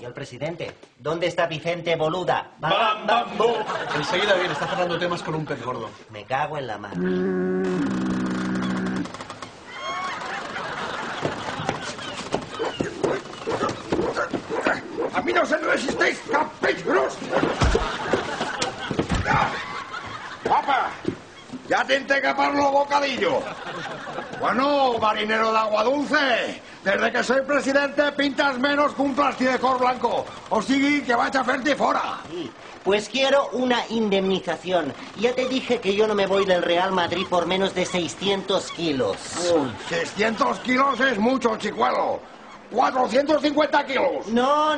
Señor presidente, ¿dónde está Vicente Boluda? ¡Bam, bam, bum! Enseguida viene, está cerrando temas con un pez gordo. Me cago en la mar. A mí no se me resistéis, capítulos. ¡Papa! Ya te que parlo bocadillo. Bueno, marinero de agua dulce, desde que soy presidente pintas menos que un plasticor blanco. O sigui que vaig a fer-te fora. Sí, pues quiero una indemnización. Ya te dije que yo no me voy del Real Madrid por menos de 600 kilos. Uy, 600 kilos es mucho, chicuelo. 450 kilos. No.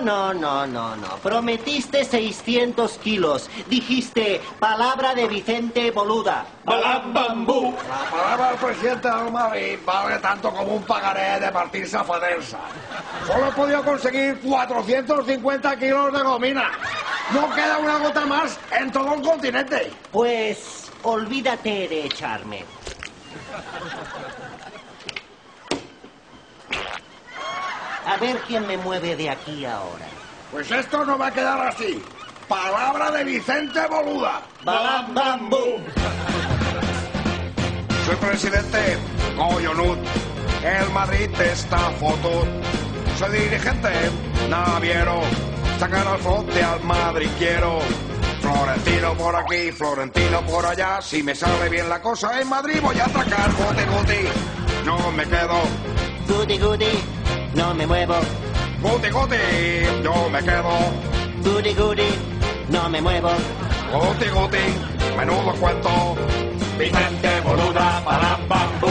Prometiste 600 kilos. Dijiste, palabra de Vicente Boluda. ¡Balam, bambú! La palabra del presidente del Madrid vale tanto como un pagaré de partir safadersa. Solo he podido conseguir 450 kilos de gomina. No queda una gota más en todo el continente. Pues olvídate de echarme. A ver quién me mueve de aquí ahora. Pues esto no va a quedar así. Palabra de Vicente Boluda. ¡Balam, bam, bum! Soy presidente collonut. El Madrid está fotut. Soy dirigente naviero. Sacar al frote al Madrid quiero. Florentino por aquí, Florentino por allá. Si me sale bien la cosa en Madrid voy a atracar. Guti, guti, no me quedo. Guti, guti, no me muevo. Guti, guti, yo me quedo. Guti, guti, no me muevo. Guti, guti, menudo cuento. Vicente Boluda, balam, bambú.